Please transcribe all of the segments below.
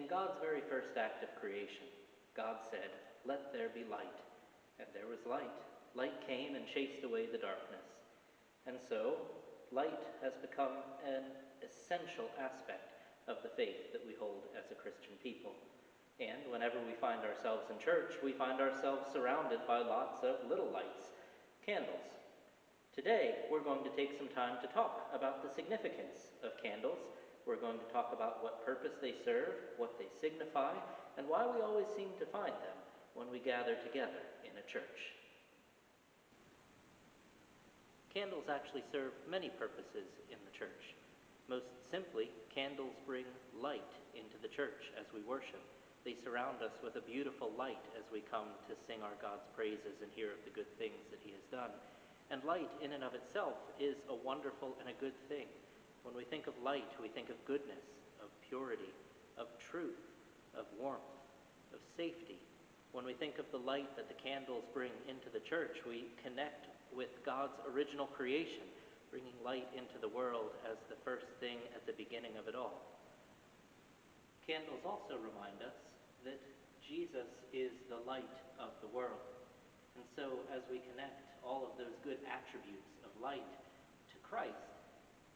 In God's very first act of creation, God said, "Let there be light." And there was light. Light came and chased away the darkness. And so, light has become an essential aspect of the faith that we hold as a Christian people. And whenever we find ourselves in church, we find ourselves surrounded by lots of little lights, candles. Today, we're going to take some time to talk about the significance of candles. We're going to talk about what purpose they serve, what they signify, and why we always seem to find them when we gather together in a church. Candles actually serve many purposes in the church. Most simply, candles bring light into the church as we worship. They surround us with a beautiful light as we come to sing our God's praises and hear of the good things that he has done. And light in and of itself is a wonderful and a good thing. When we think of light, we think of goodness, of purity, of truth, of warmth, of safety. When we think of the light that the candles bring into the church, we connect with God's original creation, bringing light into the world as the first thing at the beginning of it all. Candles also remind us that Jesus is the light of the world. And so as we connect all of those good attributes of light to Christ,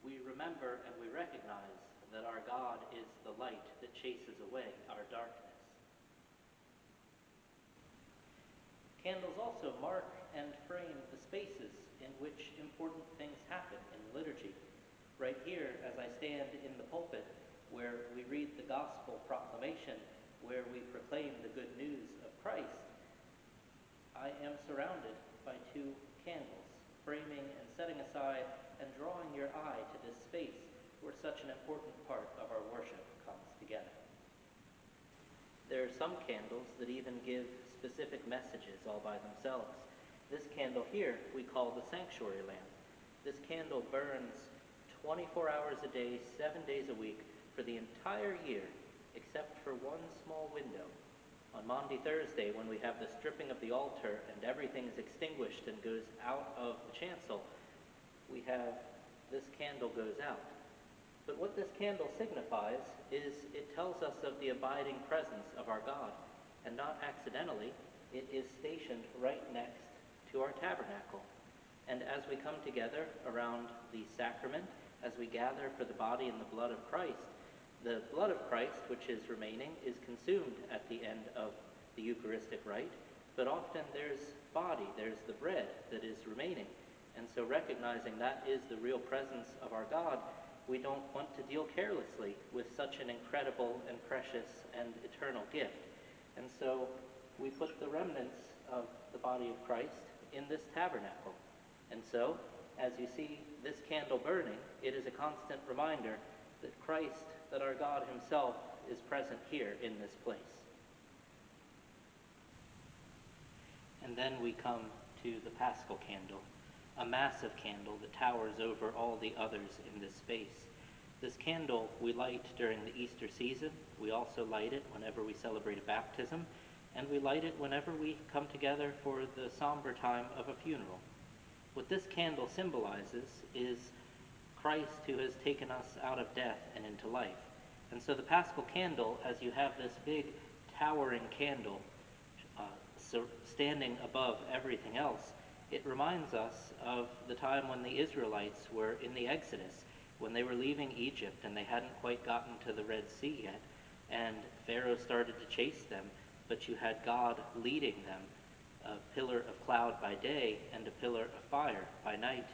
we remember and we recognize that our God is the light that chases away our darkness. Candles also mark and frame the spaces in which important things happen in the liturgy. Right here, as I stand in the pulpit, where we read the gospel proclamation, where we proclaim the good news of Christ, I am surrounded by two candles, framing and setting aside and drawing your eye to this space where such an important part of our worship comes together. There are some candles that even give specific messages all by themselves. This candle here we call the sanctuary lamp. This candle burns 24 hours a day, 7 days a week, for the entire year, except for one small window. On Maundy Thursday, when we have the stripping of the altar and everything is extinguished and goes out of the chancel, we have this candle goes out. But what this candle signifies is it tells us of the abiding presence of our God, and not accidentally, it is stationed right next to our tabernacle. And as we come together around the sacrament, as we gather for the body and the blood of Christ, the blood of Christ, which is remaining, is consumed at the end of the Eucharistic rite, but often there's body, there's the bread that is remaining. And so recognizing that is the real presence of our God, we don't want to deal carelessly with such an incredible and precious and eternal gift. And so we put the remnants of the body of Christ in this tabernacle. And so, as you see this candle burning, it is a constant reminder that Christ, that our God himself, is present here in this place. And then we come to the Paschal Candle, a massive candle that towers over all the others in this space. This candle we light during the Easter season. We also light it whenever we celebrate a baptism, and we light it whenever we come together for the somber time of a funeral. What this candle symbolizes is Christ who has taken us out of death and into life. And so the Paschal Candle, as you have this big towering candle standing above everything else, it reminds us of the time when the Israelites were in the Exodus, when they were leaving Egypt and they hadn't quite gotten to the Red Sea yet, and Pharaoh started to chase them, but you had God leading them, a pillar of cloud by day and a pillar of fire by night.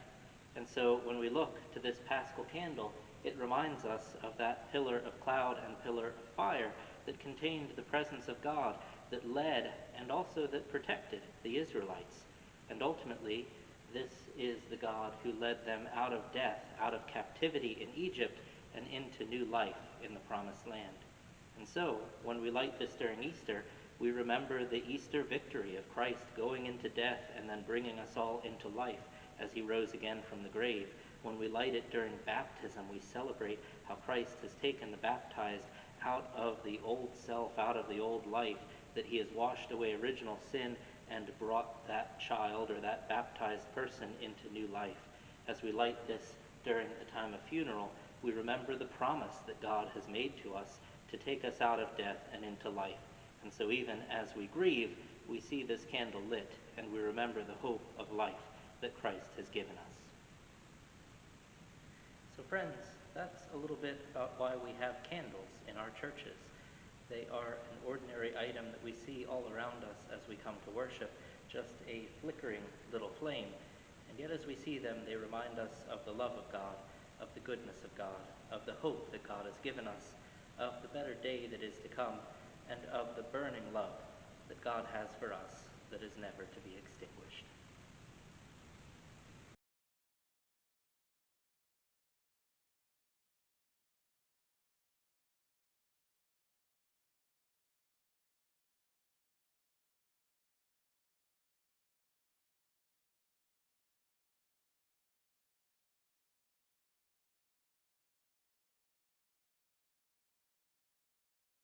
And so when we look to this Paschal Candle, it reminds us of that pillar of cloud and pillar of fire that contained the presence of God, that led and also that protected the Israelites. And ultimately, this is the God who led them out of death, out of captivity in Egypt, and into new life in the Promised Land. And so, when we light this during Easter, we remember the Easter victory of Christ going into death and then bringing us all into life as he rose again from the grave. When we light it during baptism, we celebrate how Christ has taken the baptized out of the old self, out of the old life, that he has washed away original sin and brought that child or that baptized person into new life. As we light this during a time of funeral, we remember the promise that God has made to us to take us out of death and into life. And so even as we grieve, we see this candle lit, and we remember the hope of life that Christ has given us. So friends, that's a little bit about why we have candles in our churches. They are an ordinary item that we see all around us as we come to worship, just a flickering little flame. And yet as we see them, they remind us of the love of God, of the goodness of God, of the hope that God has given us, of the better day that is to come, and of the burning love that God has for us that is never to be extinguished.